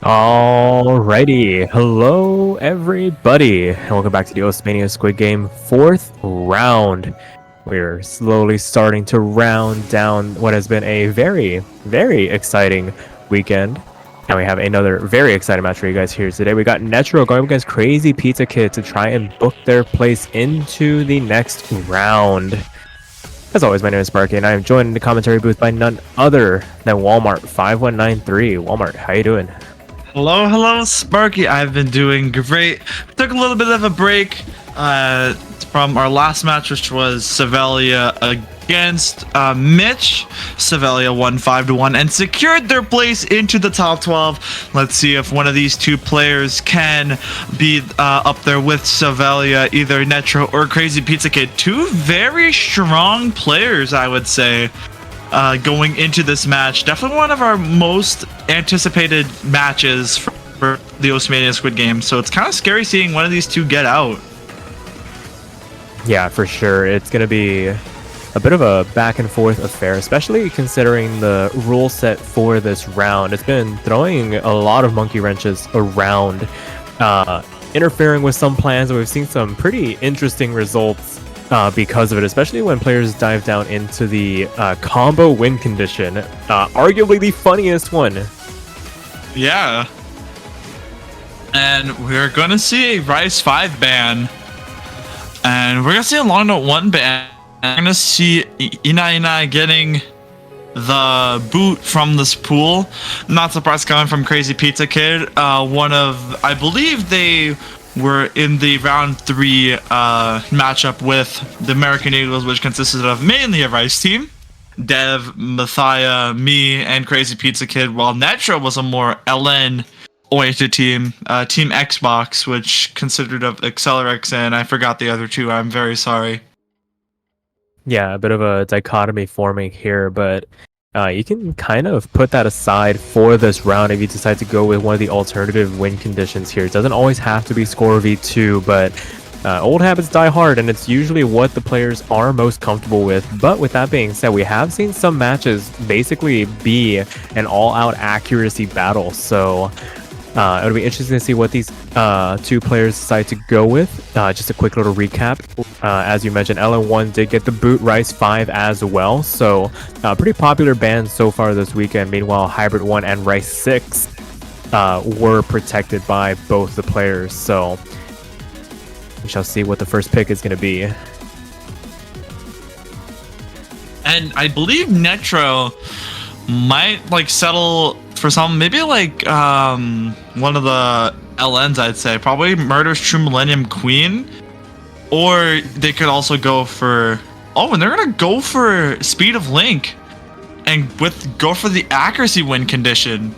Alrighty, hello everybody, and welcome back to the Mania Squid Game 4th round. We're slowly starting to round down what has been a very, very exciting weekend. And we have another very exciting match for you guys here today. We got Netroo going against CrazyPizzaKid to try and book their place into the next round. As always, my name is Sparky, and I am joined in the commentary booth by none other than Walmart5193. Walmart, how you doing? Hello, Sparky. I've been doing great. We took a little bit of a break from our last match, which was Sevelia against Mitch. Sevelia won 5-1 and secured their place into the top 12. Let's see if one of these two players can be up there with Sevelia, either Netroo or CrazyPizzaKid. Two very strong players, I would say. Going into this match, definitely one of our most anticipated matches for the Mania Squid Game. So it's kind of scary seeing one of these two get out. Yeah, for sure. It's going to be a bit of a back and forth affair, especially considering the rule set for this round. It's been throwing a lot of monkey wrenches around, interfering with some plans, and we've seen some pretty interesting results because of it, especially when players dive down into the combo win condition. Arguably the funniest one. Yeah. And we're going to see a Rise 5 ban. And we're going to see a Long Note 1 ban. We're going to see Ina getting the boot from this pool. Not surprised coming from CrazyPizzaKid. I believe they were in the round 3 matchup with the American Eagles, which consisted of mainly a Rice team. Dev, Mathia, me, and CrazyPizzaKid, while Netroo was a more LN-oriented team. Team Xbox, which consisted of Accelerix, and I forgot the other two. I'm very sorry. Yeah, a bit of a dichotomy forming here, but you can kind of put that aside for this round if you decide to go with one of the alternative win conditions here. It doesn't always have to be score v2, but old habits die hard, and it's usually what the players are most comfortable with. But with that being said, we have seen some matches basically be an all-out accuracy battle, so it'll be interesting to see what these two players decide to go with. Just a quick little recap. As you mentioned, LN1 did get the boot, Rice 5 as well. So pretty popular bans so far this weekend. Meanwhile, Hybrid 1 and Rice 6 were protected by both the players. So we shall see what the first pick is going to be. And I believe Netroo might settle for some, maybe one of the LNs, I'd say. Probably Murder's True Millennium Queen. Or they could also go for... Oh, and they're going to go for Speed of Link. And go for the accuracy win condition.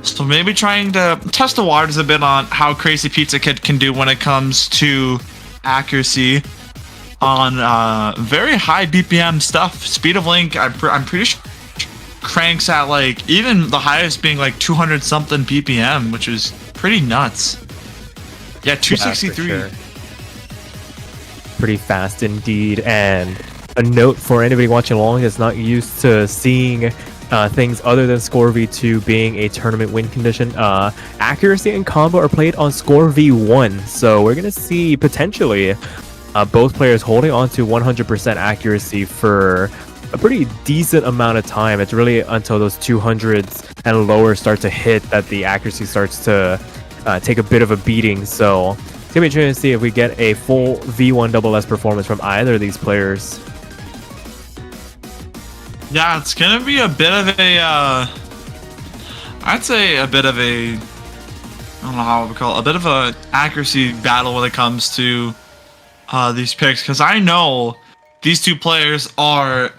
So maybe trying to test the waters a bit on how CrazyPizzaKid can do when it comes to accuracy on very high BPM stuff. Speed of Link, I'm pretty sure cranks at even the highest being 200 something BPM, which is pretty nuts. Yeah, 263. Yeah, pretty fast indeed. And a note for anybody watching along that's not used to seeing things other than score v2 being a tournament win condition, accuracy and combo are played on score v1, so we're gonna see potentially both players holding on to 100% accuracy for a pretty decent amount of time. It's really until those 200s and lower start to hit that the accuracy starts to take a bit of a beating. So it's gonna be interesting to see if we get a full V1 SS performance from either of these players. Yeah, it's gonna be a bit of a I'd say a bit of a, I don't know how I would call it, a bit of a accuracy battle when it comes to these picks, because I know these two players are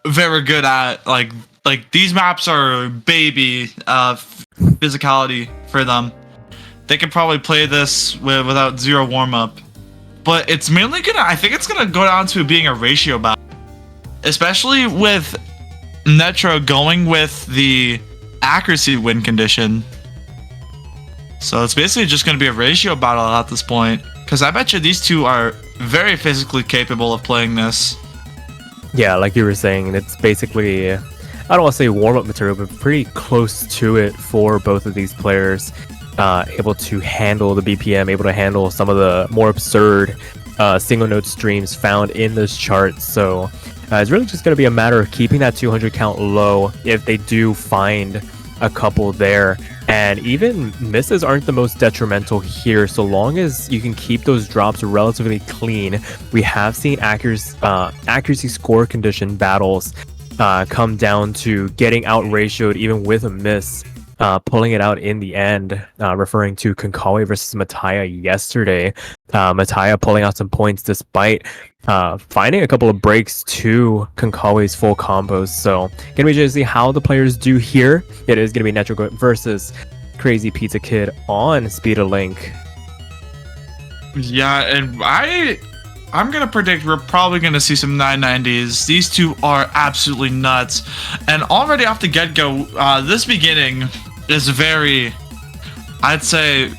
very good at these maps are baby physicality for them. They could probably play this without zero warm-up, but it's mainly I think it's gonna go down to being a ratio battle, especially with Netroo going with the accuracy win condition. So it's basically just gonna be a ratio battle at this point, because I bet you these two are very physically capable of playing this. Yeah, like you were saying, it's basically I don't want to say warm-up material, but pretty close to it for both of these players. Able to handle the BPM, able to handle some of the more absurd single note streams found in this chart. So it's really just going to be a matter of keeping that 200 count low if they do find a couple there. And even misses aren't the most detrimental here, so long as you can keep those drops relatively clean. We have seen accuracy score condition battles come down to getting out ratioed even with a miss, pulling it out in the end, referring to Konkawi versus Mattia yesterday. Mattia pulling out some points despite finding a couple of breaks to Konkawi's full combos. So gonna be interesting to see how the players do here. It is gonna be Netroo versus CrazyPizzaKid on Speed of Link. Yeah, and I'm gonna predict we're probably gonna see some 990s. These two are absolutely nuts, and already off the get-go, this beginning is very, I'd say,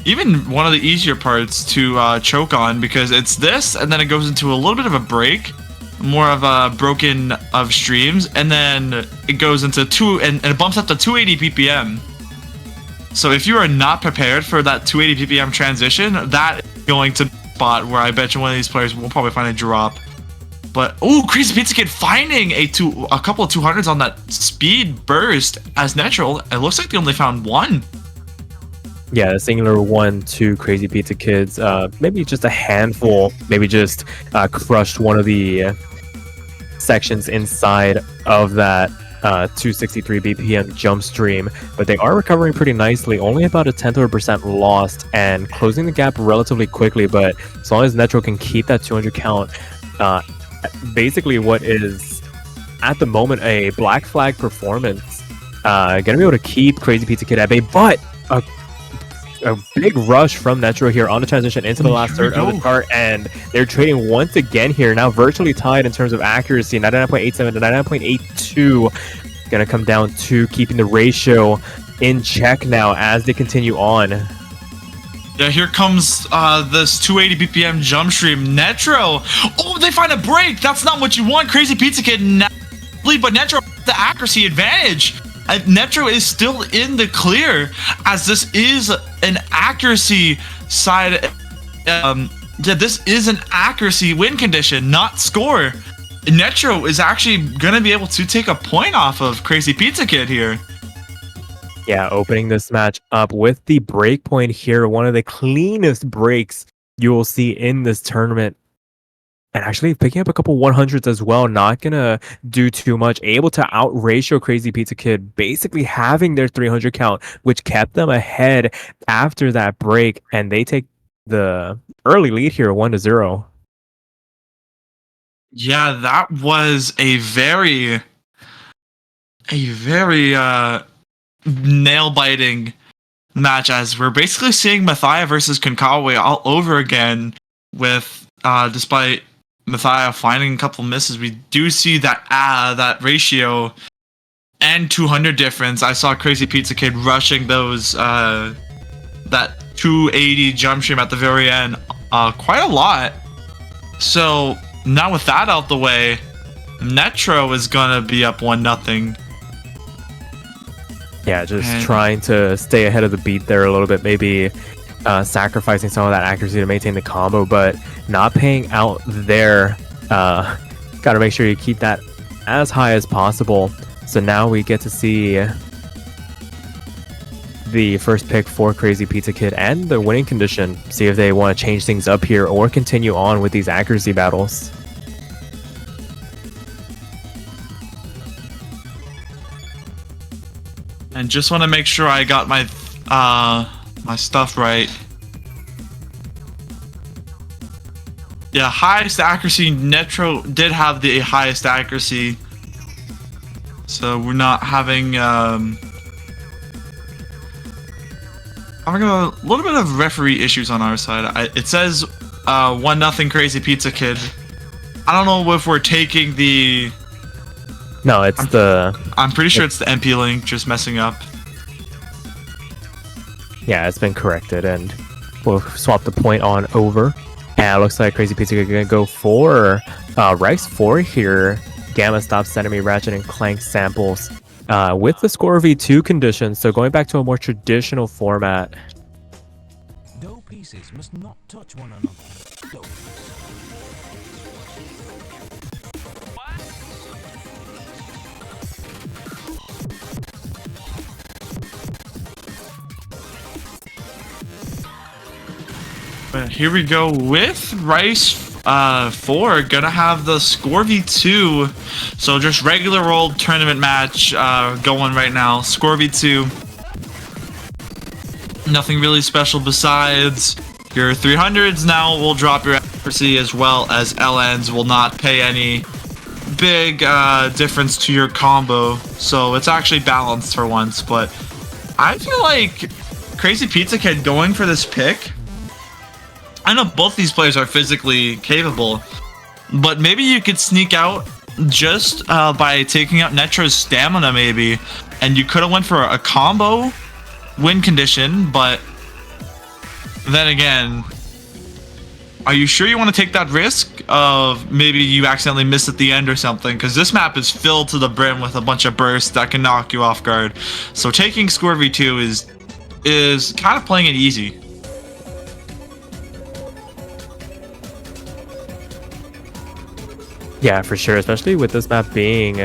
even one of the easier parts to choke on, because it's this, and then it goes into a little bit of a break, more of a broken of streams, and then it goes into and it bumps up to 280 ppm. So if you are not prepared for that 280 ppm transition, that is going to spot where I bet you one of these players will probably find a drop. But oh, CrazyPizzaKid finding a couple of 200s on that speed burst as Netroo. It looks like they only found one. Yeah, a singular one to CrazyPizzaKids. Maybe just a handful. Maybe just crushed one of the sections inside of that 263 BPM jump stream, but they are recovering pretty nicely. Only about a 10th of a percent lost and closing the gap relatively quickly. But as long as Netroo can keep that 200 count, basically what is at the moment a black flag performance, gonna be able to keep CrazyPizzaKid at bay. But a big rush from Netroo here on the transition into the last third of the chart, and they're trading once again here, now virtually tied in terms of accuracy, 99.87 to 99.82. Gonna come down to keeping the ratio in check now as they continue on. Yeah, here comes this 280 BPM jump stream. Netroo, oh, they find a break. That's not what you want. CrazyPizzaKid, but Netroo has the accuracy advantage. Netroo is still in the clear, as this is an accuracy side. Yeah, this is an accuracy win condition, not score. Netroo is actually gonna be able to take a point off of CrazyPizzaKid here. Yeah, opening this match up with the break point here, one of the cleanest breaks you will see in this tournament. And actually picking up a couple 100s as well, not gonna do too much. Able to out-ratio CrazyPizzaKid, basically having their 300 count, which kept them ahead after that break. And they take the early lead here, 1-0. Yeah, that was a very nail-biting match, as we're basically seeing Mattia versus Konkawi all over again, with despite Mattia finding a couple misses, we do see that ratio and 200 difference. I saw CrazyPizzaKid rushing those that 280 jump stream at the very end quite a lot. So now with that out the way, Netroo is gonna be up 1-0. Yeah, just trying to stay ahead of the beat there a little bit, maybe sacrificing some of that accuracy to maintain the combo, but not paying out there. Gotta make sure you keep that as high as possible. So now we get to see the first pick for CrazyPizzaKid and the winning condition. See if they want to change things up here or continue on with these accuracy battles. And just want to make sure I got my my stuff right. Yeah, highest accuracy. Netroo did have the highest accuracy, so we're not having having a little bit of referee issues on our side. It says 1-0 CrazyPizzaKid. I don't know if we're taking the. No, it's I'm pretty sure it's the MP link just messing up. Yeah, it's been corrected, and we'll swap the point on over. And it looks like CrazyPizzaKid gonna go for Rice 4 here. Gamma stops enemy Ratchet and Clank samples with the score v2 condition. So going back to a more traditional format. Dough pieces must not touch one another. Dough. Here we go with Rice 4, gonna have the score v2, so just regular old tournament match going right now. Score v2, nothing really special besides your 300s now will drop your accuracy, as well as LNs will not pay any big difference to your combo, so it's actually balanced for once. But I feel like CrazyPizzaKid going for this pick, I know both these players are physically capable, but maybe you could sneak out just by taking out Netro's stamina maybe, and you could have went for a combo win condition. But then again, are you sure you want to take that risk of maybe you accidentally miss at the end or something? Because this map is filled to the brim with a bunch of bursts that can knock you off guard. So taking score v2 is kind of playing it easy. Yeah, for sure, especially with this map being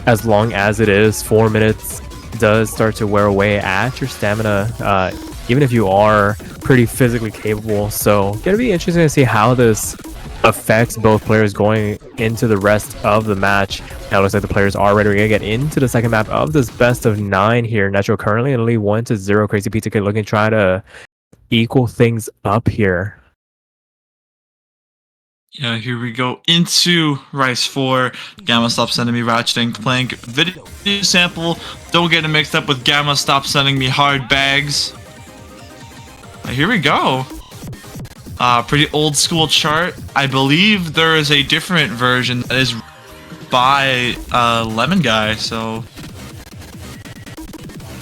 as long as it is. 4 minutes does start to wear away at your stamina, even if you are pretty physically capable. So gonna be interesting to see how this affects both players going into the rest of the match. Now it looks like the players are ready to get into the second map of this best of 9 here. Netroo currently in the lead 1-0. CrazyPizzaKid looking to try to equal things up here. Yeah, here we go into Rice 4. Gamma Stop Sending Me Ratchet and Clank video sample. Don't get it mixed up with Gamma Stop Sending Me Hard Bags. Here we go. Pretty old school chart. I believe there is a different version that is by Lemon Guy, so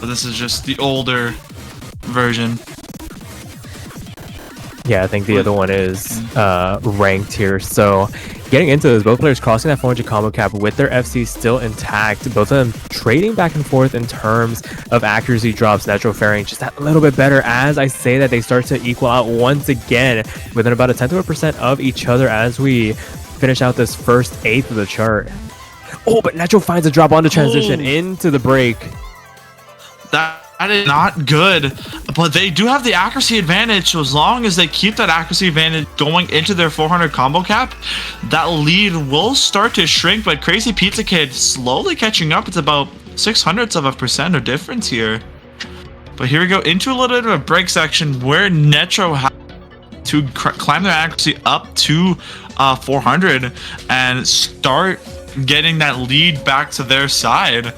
but this is just the older version. Yeah, I think the other one is ranked here. So getting into this, both players crossing that 400 combo cap with their FC still intact. Both of them trading back and forth in terms of accuracy drops. Netroo faring just that little bit better. As I say that, they start to equal out once again within about a 1/10% of each other as we finish out this first eighth of the chart. Oh, but Netroo finds a drop onto transition into the break. That is not good, but they do have the accuracy advantage. So as long as they keep that accuracy advantage going into their 400 combo cap, that lead will start to shrink. But CrazyPizzaKid slowly catching up. It's about 0.06% of difference here. But here we go into a little bit of a break section where Netroo has to climb their accuracy up to 400 and start getting that lead back to their side.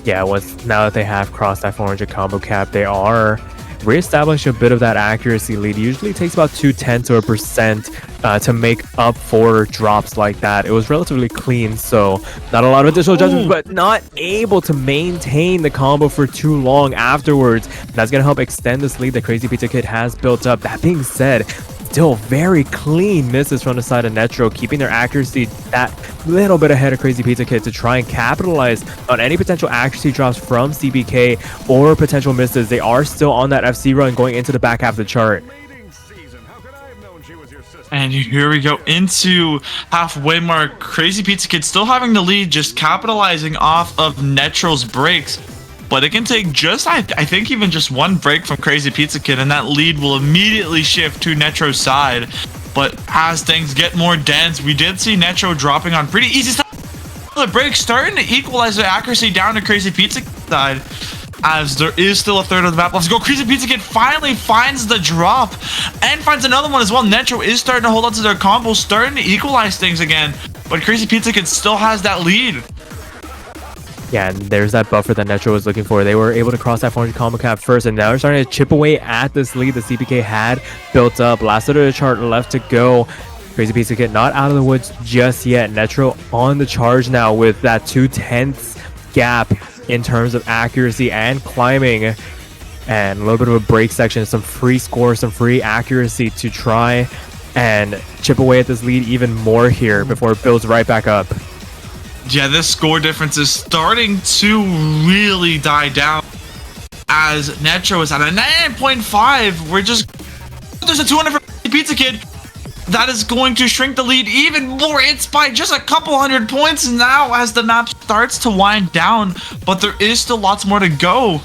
Yeah, now that they have crossed that 400 combo cap, they are reestablishing a bit of that accuracy lead. Usually takes about 0.2% to make up for drops like that. It was relatively clean, so not a lot of additional judgments, but not able to maintain the combo for too long afterwards. That's going to help extend this lead that CrazyPizzaKid has built up. That being said, still very clean misses from the side of Netroo, keeping their accuracy that little bit ahead of CrazyPizzaKid to try and capitalize on any potential accuracy drops from CBK or potential misses. They are still on that FC run going into the back half of the chart. And here we go into halfway mark. CrazyPizzaKid still having the lead, just capitalizing off of Netroo's breaks. But it can take just, I think, even just one break from CrazyPizzaKid, and that lead will immediately shift to Netroo's side. But as things get more dense, we did see Netroo dropping on pretty easy stuff. The break starting to equalize the accuracy down to CrazyPizzaKid's side, as there is still a third of the map. Let's go. CrazyPizzaKid finally finds the drop and finds another one as well. Netroo is starting to hold on to their combo, starting to equalize things again. But CrazyPizzaKid still has that lead. Yeah, and there's that buffer that Netroo was looking for. They were able to cross that 400 combo cap first, and now they're starting to chip away at this lead that CBK had built up. Last bit of the chart left to go. CrazyPizzaKid not out of the woods just yet. Netroo on the charge now with that 0.2 gap in terms of accuracy and climbing. And a little bit of a break section, some free score, some free accuracy to try and chip away at this lead even more here before it builds right back up. Yeah, this score difference is starting to really die down as Netroo is at a 99.5. There's a 200 for Pizza Kid. That is going to shrink the lead even more. It's by just a couple hundred points now as the map starts to wind down, but there is still lots more to go.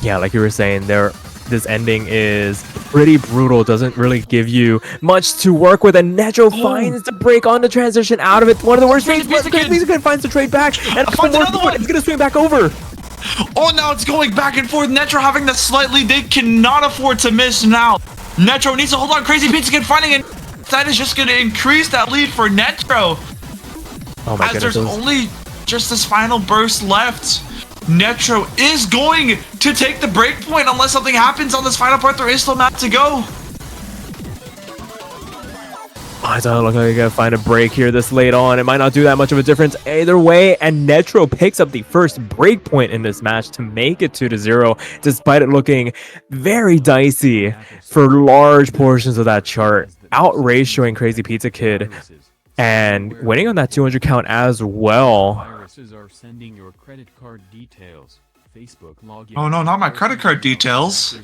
Yeah, like you were saying, this ending is pretty brutal. Doesn't really give you much to work with, and Netroo finds the break on the transition out of it. One of the worst trades, but CrazyPizzaKid finds the trade back, and it's gonna swing back over. Oh, now it's going back and forth. Netroo having the slight lead. They cannot afford to miss now. Netroo needs to hold on. CrazyPizzaKid finding it. That is just going to increase that lead for Netroo. Oh my as goodness. There's only just this final burst left. Netroo is going to take the break point unless something happens on this final part. There is still map to go. Oh, it doesn't look like you gotta find a break here this late on. It might not do that much of a difference either way, and Netroo picks up the first break point in this match to make it 2-0, despite it looking very dicey for large portions of that chart, out-ratioing CrazyPizzaKid and winning on that 200 count as well. Are sending your credit card details. Facebook login. Oh no, not my credit card details.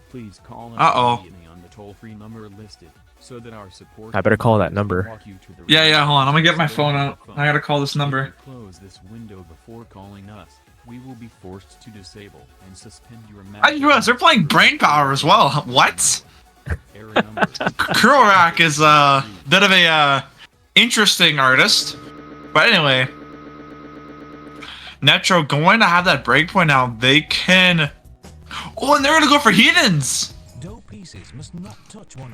Please call Uh-oh. on the toll-free number listed so that our support I better call that number. Yeah, hold on. I'm gonna get my phone out. I gotta call this number. Close this window before calling us. We will be forced to disable and suspend your I just realized they're playing Brain Power as well. What? Kurorak is a bit of a interesting artist. But anyway, Netroo going to have that breakpoint now. They can... Oh, and they're going to go for Heathens!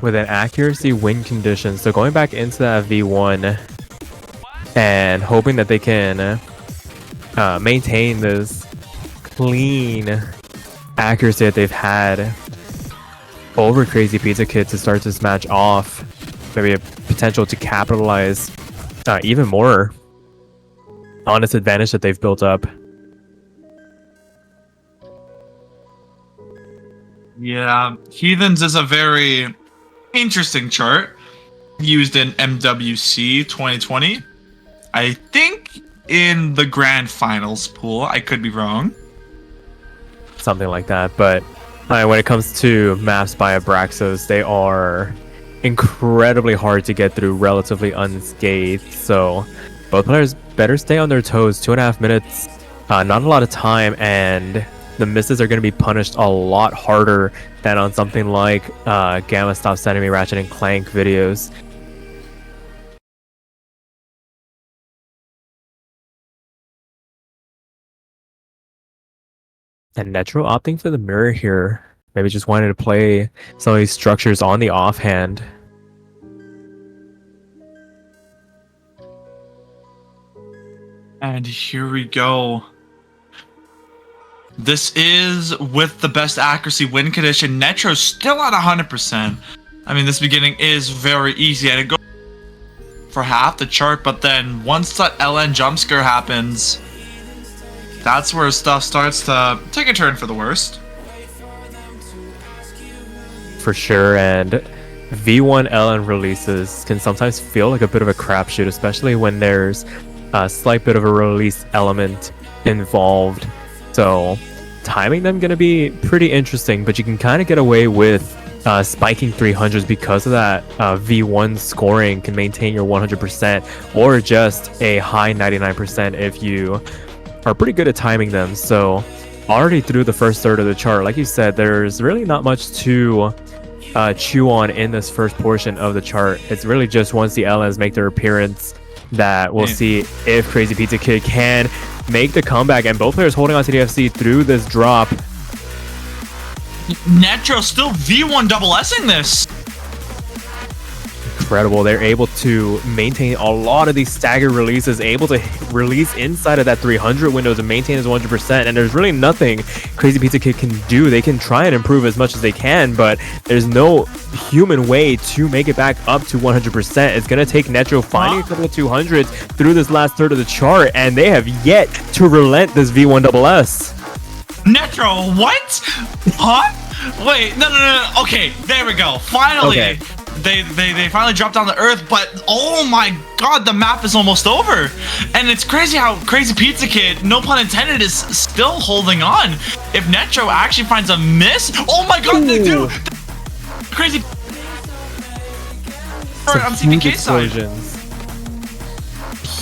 With an accuracy win condition. So going back into that V1 and hoping that they can maintain this clean accuracy that they've had over CrazyPizzaKid to start this match off. Maybe a potential to capitalize even more on this advantage that they've built up. Yeah, Heathens is a very interesting chart used in MWC 2020. I think in the grand finals pool. I could be wrong. Something like that, but when it comes to maps by Abraxos, they are incredibly hard to get through relatively unscathed, so both players better stay on their toes. 2.5 minutes, not a lot of time, and the misses are going to be punished a lot harder than on something like Gamma Stop Sending Me Ratchet and Clank videos. And Netroo opting for the mirror here. Maybe just wanted to play some of these structures on the offhand. And here we go. This is with the best accuracy win condition. Netroo still at 100%. I mean, this beginning is very easy, and it goes for half the chart, but then once that LN jump scare happens, that's where stuff starts to take a turn for the worst. For sure, and V1 LN releases can sometimes feel like a bit of a crapshoot, especially when there's a slight bit of a release element involved. So timing them gonna be pretty interesting, but you can kind of get away with spiking 300s because of that V1 scoring can maintain your 100% or just a high 99% if you are pretty good at timing them. So already through the first third of the chart, like you said, there's really not much to chew on in this first portion of the chart. It's really just once the LNs make their appearance that we'll see if CrazyPizzaKid can make the comeback, and both players holding on to the FC through this drop. Netroo still V1 double S-ing this. Incredible. They're able to maintain a lot of these staggered releases, able to release inside of that 300 window to maintain his 100%, and there's really nothing CrazyPizzaKid can do. They can try and improve as much as they can, but there's no human way to make it back up to 100%. It's going to take Netroo finding a couple of 200s through this last third of the chart, and they have yet to relent this V1 double S. Netroo, what? Huh? Wait, no. Okay, there we go. Finally, Okay. they finally drop down to Earth, but oh my god, the map is almost over. And it's crazy how CrazyPizzaKid, no pun intended, is still holding on. If Netroo actually finds a miss, oh my god, they do! Crazy. I'm seeing the Huge case side. explosions.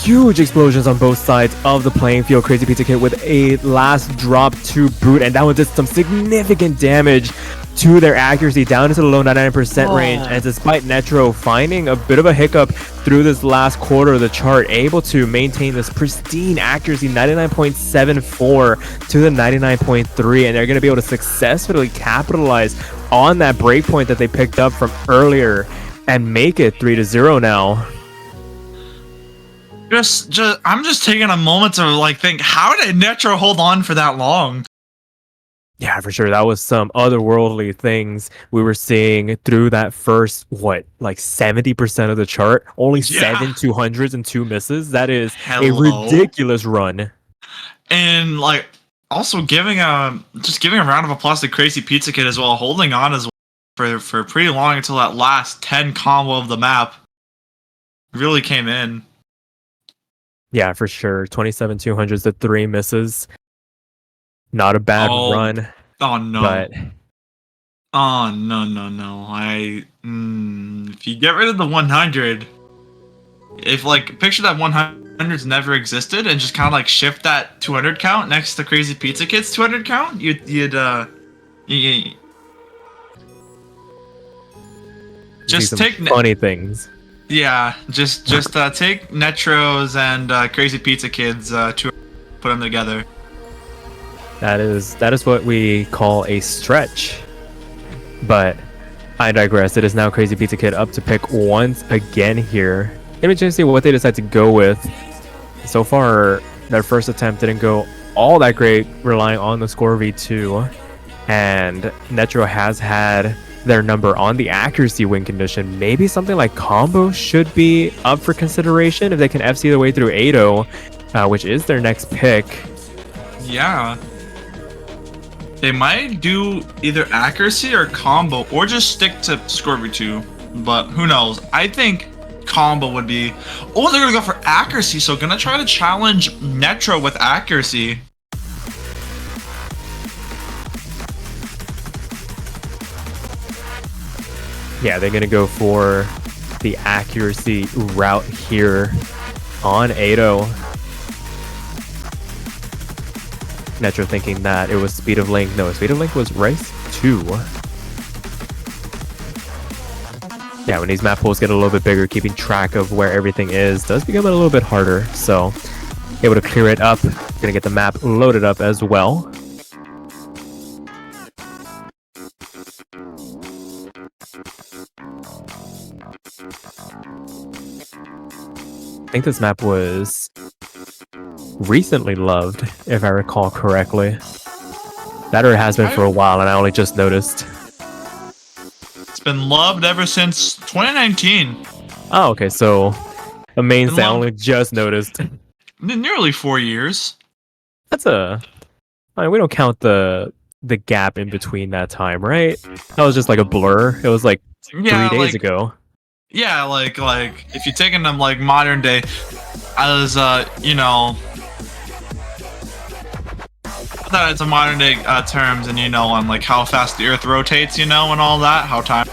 Huge explosions on both sides of the playing field. CrazyPizzaKid with a last drop to boot, and that one did some significant damage to their accuracy, down into the low 99% range. And despite Netroo finding a bit of a hiccup through this last quarter of the chart, able to maintain this pristine accuracy, 99.74 to the 99.3, and they're going to be able to successfully capitalize on that breakpoint that they picked up from earlier and make it 3-0 now. I'm just taking a moment to like think, how did Netroo hold on for that long? Yeah, for sure. That was some otherworldly things we were seeing through that first, like 70% of the chart. Only 7 200s and 2 misses. That is a ridiculous run. And like also giving a round of applause to CrazyPizzaKid as well, holding on as well for pretty long until that last 10 combo of the map really came in. Yeah, for sure. 27 200s to 3 misses. Not a bad run. Oh no. But oh no. If you get rid of the 100, if like picture that 100's never existed and just kind of like shift that 200 count next to CrazyPizzaKid's 200 count, you'd just take funny things. Yeah, just take Netroo's and CrazyPizzaKid's to put them together. That is what we call a stretch. But I digress. It is now CrazyPizzaKid up to pick once again here. Let me see what they decide to go with. So far, their first attempt didn't go all that great, relying on the score V2. And Netroo has had their number on the accuracy win condition. Maybe something like combo should be up for consideration if they can FC their way through 8-0, which is their next pick. Yeah. They might do either accuracy or combo, or just stick to score V2. But who knows? I think combo would be... Oh, they're going to go for accuracy, so going to try to challenge Netroo with accuracy. Yeah, they're going to go for the accuracy route here on 8-0. Netroo thinking that it was Speed of Link. No, Speed of Link was Rice 2. Yeah, when these map pools get a little bit bigger, keeping track of where everything is does become a little bit harder. So, able to clear it up. Gonna get the map loaded up as well. I think this map was recently loved, if I recall correctly. That or it has been for a while, and I only just noticed. It's been loved ever since 2019. Oh, okay, so a mainstay I only just noticed. Nearly 4 years. That's I mean, we don't count the gap in between that time, right? That was just like a blur. It was like 3 days ago. Yeah, like if you're taking them like modern day as you know, that it's a modern day terms, and you know, on like how fast the Earth rotates, you know, and all that, how time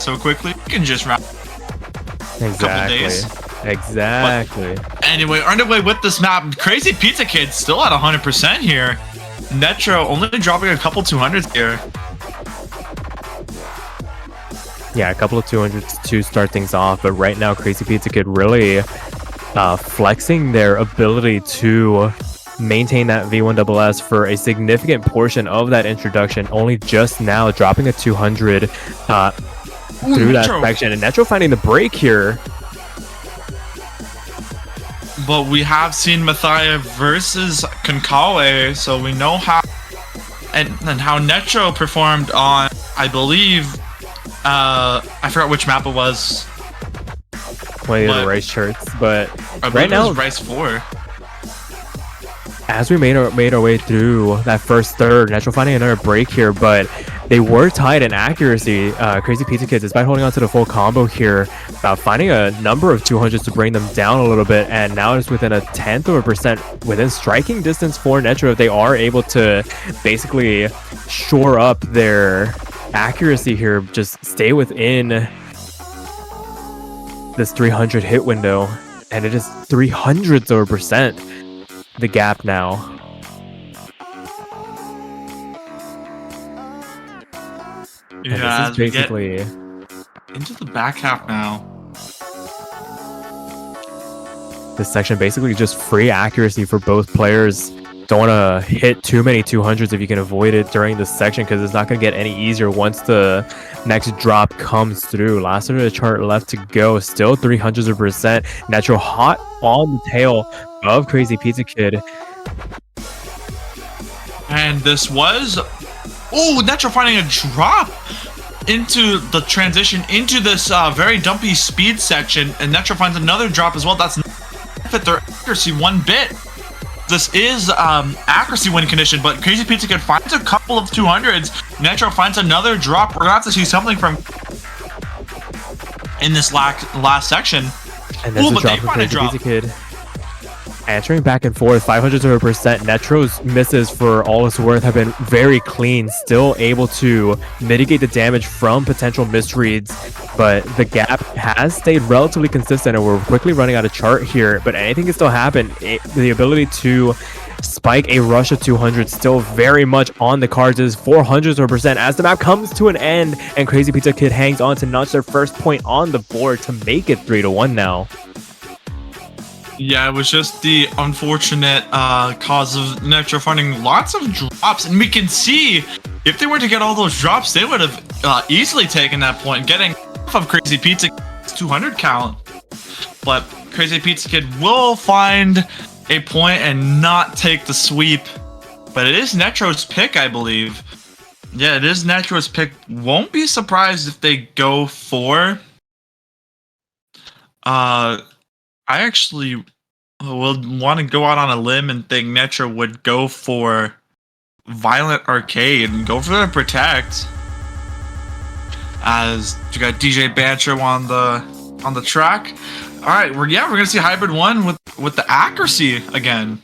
so quickly, you can just wrap a couple days. Exactly. But anyway, underway with this map. CrazyPizzaKid still at 100% here. Netroo only dropping a couple 200s here. Yeah, a couple of 200s to start things off, but right now CrazyPizzaKid really flexing their ability to maintain that V1SS for a significant portion of that introduction, only just now dropping a 200 through that section, and Netroo finding the break here. But we have seen Mathia versus Konkawa, so we know how and how Netroo performed on, I believe, I forgot which map it was. One of the Rice shirts, but right now it was Rice 4. As we made our way through that first third, Netroo finding another break here, but they were tied in accuracy. CrazyPizzaKid, despite holding on to the full combo here, finding a number of 200s to bring them down a little bit, and now it's within a 10th of a percent within striking distance for Netroo. They are able to basically shore up their accuracy here, just stay within this 300 hit window, and it is 300ths of a percent the gap now. Yeah, this is basically into the back half now. This section basically just free accuracy for both players. Don't want to hit too many 200s if you can avoid it during this section, because it's not going to get any easier once the next drop comes through. Last of the chart left to go, still 300s of percent. Netroo hot on the tail of CrazyPizzaKid. And this was... Oh, Netroo finding a drop into the transition into this very dumpy speed section, and Netroo finds another drop as well. That's not fit their accuracy one bit. This is accuracy win condition, but CrazyPizzaKid finds a couple of 200s. Netroo finds another drop. We're gonna have to see something from in this last section. And there's a drop from CrazyPizzaKid. Answering back and forth, 500s of a percent. Netroo's misses, for all it's worth, have been very clean, still able to mitigate the damage from potential misreads, but the gap has stayed relatively consistent, and we're quickly running out of chart here, but anything can still happen. The ability to spike a rush of 200 still very much on the cards. Is 400s of a percent as the map comes to an end, and CrazyPizzaKid hangs on to notch their first point on the board to make it 3-1 now. Yeah, it was just the unfortunate cause of Netroo finding lots of drops, and we can see if they were to get all those drops, they would have easily taken that point, getting off of CrazyPizzaKid's 200 count. But CrazyPizzaKid will find a point and not take the sweep. But it is Netroo's pick, I believe. Yeah, it is Netroo's pick. Won't be surprised if they go for... I actually will want to go out on a limb and think Netroo would go for Violent Arcade and go for the Protect. As you got DJ Bancho on the track. All right, we're gonna see Hybrid 1 with the accuracy again.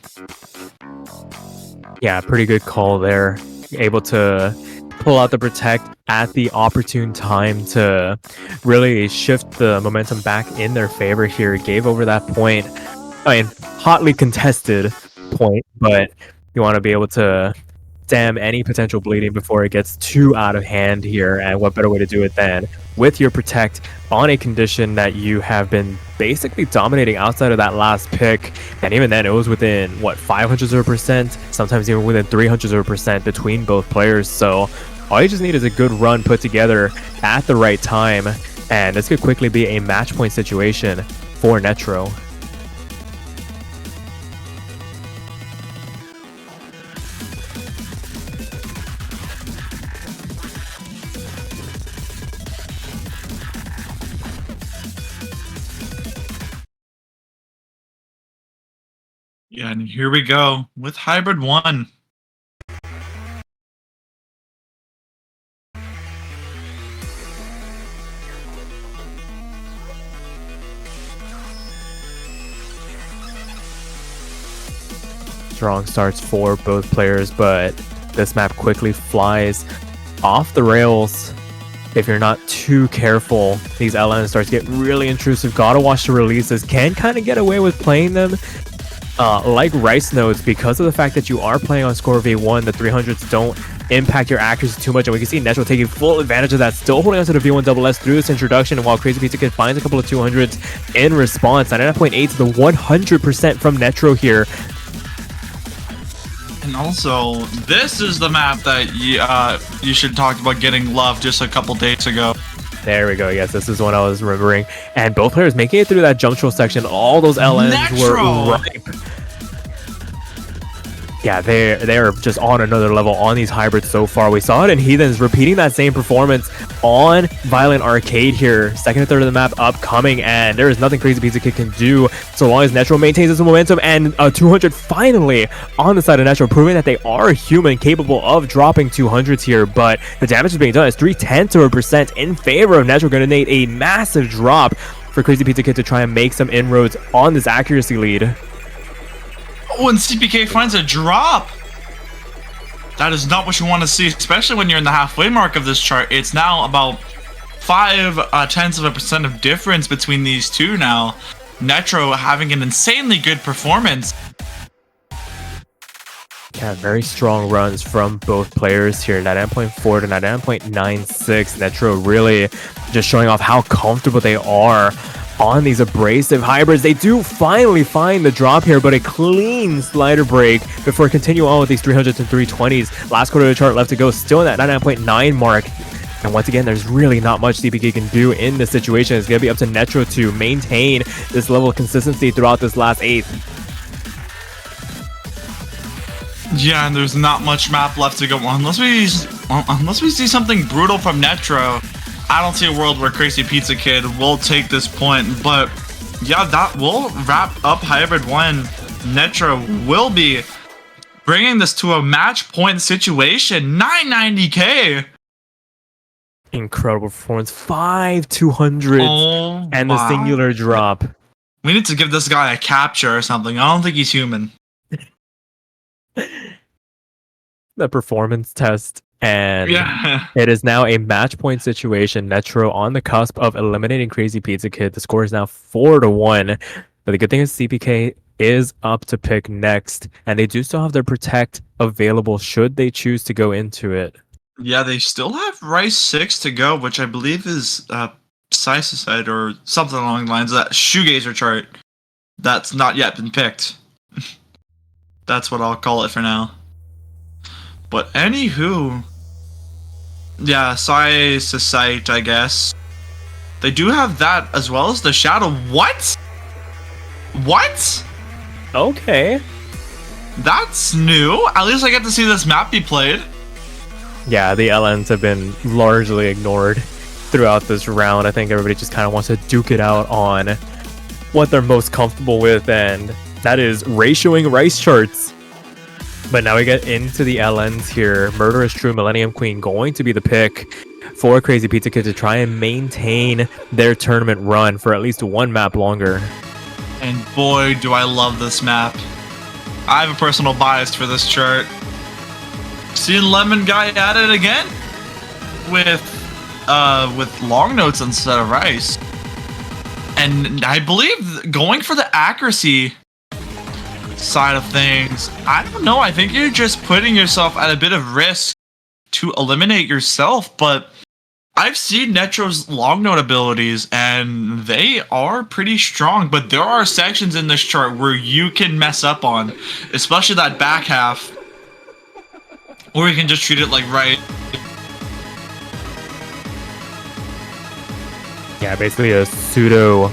Yeah, pretty good call there. Able to pull out the Protect at the opportune time to really shift the momentum back in their favor here. Gave over that point. I mean, hotly contested point, but you want to be able to stem any potential bleeding before it gets too out of hand here. And what better way to do it than with your Protect on a condition that you have been basically dominating outside of that last pick. And even then, it was within, what, 500s of a percent, sometimes even within 300s of a percent between both players. So all you just need is a good run put together at the right time, and this could quickly be a match point situation for Netroo. Yeah, and here we go with Hybrid 1. Strong starts for both players, but this map quickly flies off the rails. If you're not too careful, these LNs start to get really intrusive. Gotta watch the releases. Can kind of get away with playing them like Rice Notes, because of the fact that you are playing on score V1. The 300s don't impact your accuracy too much, and we can see Netroo taking full advantage of that, still holding on to the V1 SS through this introduction, and while CrazyPizzaKid finds a couple of 200s in response. 99.8 to the 100% from Netroo here. And also, this is the map that you should talk about getting love just a couple days ago. There we go. Yes, this is what I was remembering. And both players making it through that jump troll section. All those LNs were ripe. Yeah, they're just on another level on these hybrids so far. We saw it in Heathens repeating that same performance on Violent Arcade here. Second and third of the map upcoming, and there is nothing CrazyPizzaKid can do so long as Netroo maintains its momentum. And 200 finally on the side of Netroo, proving that they are human, capable of dropping 200s here. But the damage is being done is 0.3% in favor of Netroo. Going to need a massive drop for CrazyPizzaKid to try and make some inroads on this accuracy lead. Oh, and CPK finds a drop. That is not what you want to see, especially when you're in the halfway mark of this chart. It's now about 0.5% of difference between these two now. Netroo having an insanely good performance. Yeah, very strong runs from both players here. 99.4 to 99.96. Netroo really just showing off how comfortable they are on these abrasive hybrids. They do finally find the drop here, but a clean slider break before continue on with these 300s and 320s. Last quarter of the chart left to go, still in that 99.9 mark. And once again, there's really not much CPK can do in this situation. It's going to be up to Netroo to maintain this level of consistency throughout this last eighth. Yeah, and there's not much map left to go unless we see something brutal from Netroo. I don't see a world where CrazyPizzaKid will take this point, but yeah, that will wrap up Hybrid 1. Netroo will be bringing this to a match point situation. 990k. Incredible performance. 5 200s and the singular drop. We need to give this guy a capture or something. I don't think he's human. The performance test, and yeah, it is now a match point situation. Netroo on the cusp of eliminating CrazyPizzaKid. The score is now 4-1. But the good thing is CPK is up to pick next, and they do still have their protect available should they choose to go into it. Yeah, they still have Rice 6 to go, which I believe is Sisicide or something along the lines of that shoegazer chart that's not yet been picked. That's what I'll call it for now. But anywho, yeah, Sisicide, I guess. They do have that as well as the Shadow. What? What? Okay. That's new. At least I get to see this map be played. Yeah, the LNs have been largely ignored throughout this round. I think everybody just kind of wants to duke it out on what they're most comfortable with, and that is ratioing rice charts. But now we get into the LNs here. Murderous True Millennium Queen going to be the pick for CrazyPizzaKid to try and maintain their tournament run for at least one map longer. And boy, do I love this map. I have a personal bias for this chart. Seeing Lemon Guy at it again with long notes instead of rice. And I believe going for the accuracy side of things, I don't know, I think you're just putting yourself at a bit of risk to eliminate yourself, but I've seen Netroo's long note abilities and they are pretty strong, but there are sections in this chart where you can mess up on, especially that back half, or you can just treat it like right. Yeah, basically a pseudo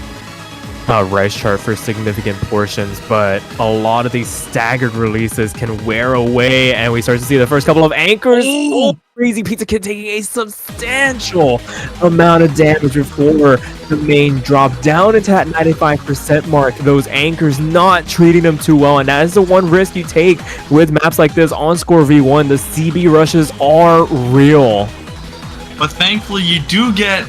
rice chart for significant portions, but a lot of these staggered releases can wear away, and we start to see the first couple of anchors. Oh, CrazyPizzaKid taking a substantial amount of damage before the main drop down into that 95% mark. Those anchors not treating them too well, and that is the one risk you take with maps like this on Score V1. The CB rushes are real. But thankfully, you do get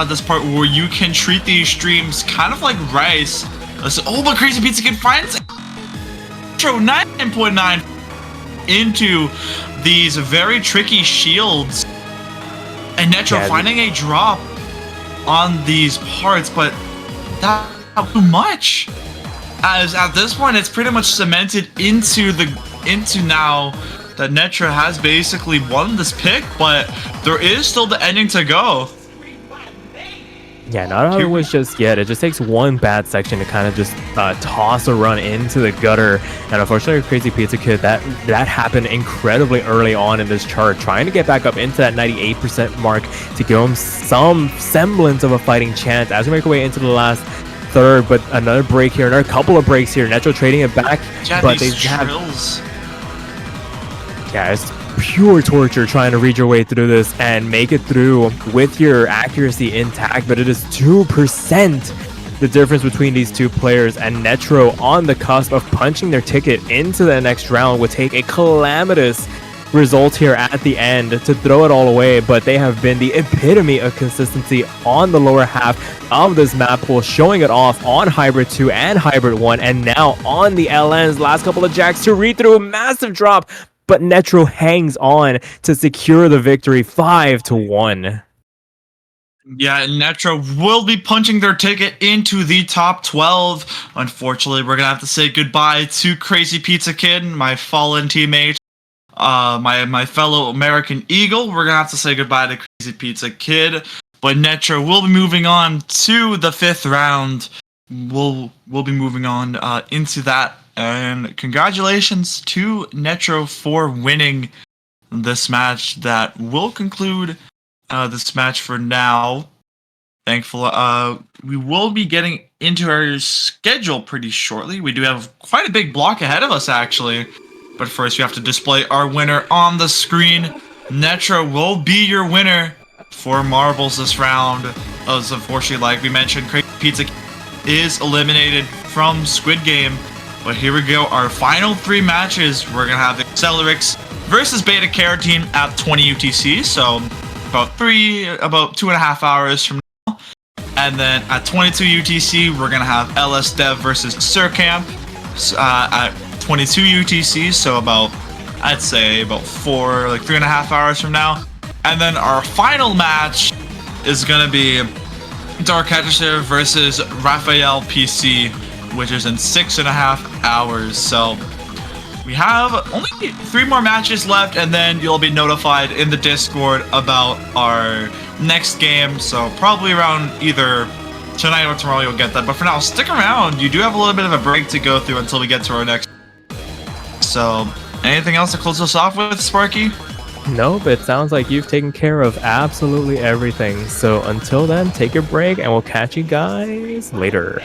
this part where you can treat these streams kind of like rice. Oh, but CrazyPizzaKid finds 9.9 into these very tricky shields, and Netroo finding a drop on these parts, but that's not too much. As at this point, it's pretty much cemented into now that Netroo has basically won this pick, but there is still the ending to go. Yeah, not always just yet. It just takes one bad section to kind of just toss a run into the gutter. And unfortunately, CrazyPizzaKid, that happened incredibly early on in this chart, trying to get back up into that 98% mark to give him some semblance of a fighting chance as we make our way into the last third. But another break here, another couple of breaks here. Netroo trading it back, Yeah, but these they have trills. Yeah, it's pure torture trying to read your way through this and make it through with your accuracy intact, but it is 2% the difference between these two players, and Netroo on the cusp of punching their ticket into the next round would take a calamitous result here at the end to throw it all away, but they have been the epitome of consistency on the lower half of this map pool, showing it off on Hybrid 2 and Hybrid 1, and now on the LNs. Last couple of jacks to read through, a massive drop, but Netroo hangs on to secure the victory 5-1. Yeah, Netroo will be punching their ticket into the top 12. Unfortunately, we're gonna have to say goodbye to CrazyPizzaKid, my fallen teammate, my fellow American Eagle. We're gonna have to say goodbye to CrazyPizzaKid, but Netroo will be moving on to the 5th round. We'll be moving on into that, and congratulations to Netroo for winning this match. That will conclude this match for now. Thankful. We will be getting into our schedule pretty shortly. We do have quite a big block ahead of us, actually. But first, we have to display our winner on the screen. Netroo will be your winner for marbles this round. As unfortunately, like we mentioned, CrazyPizza is eliminated from Squid Game. But here we go. Our final 3 matches. We're gonna have Accelerix versus Beta Carotene at 20 UTC. So about 2.5 hours from now. And then at 22 UTC, we're gonna have LS Dev versus Surcamp at 22 UTC. So I'd say about 3.5 hours from now. And then our final match is gonna be Dark Hedgesher versus Raphael PC, which is in 6.5 hours. So we have only 3 more matches left, and then you'll be notified in the Discord about our next game. So probably around either tonight or tomorrow you'll get that. But for now, stick around. You do have a little bit of a break to go through until we get to our next. So anything else to close us off with, Sparky? Nope, it sounds like you've taken care of absolutely everything. So until then, take your break and we'll catch you guys later.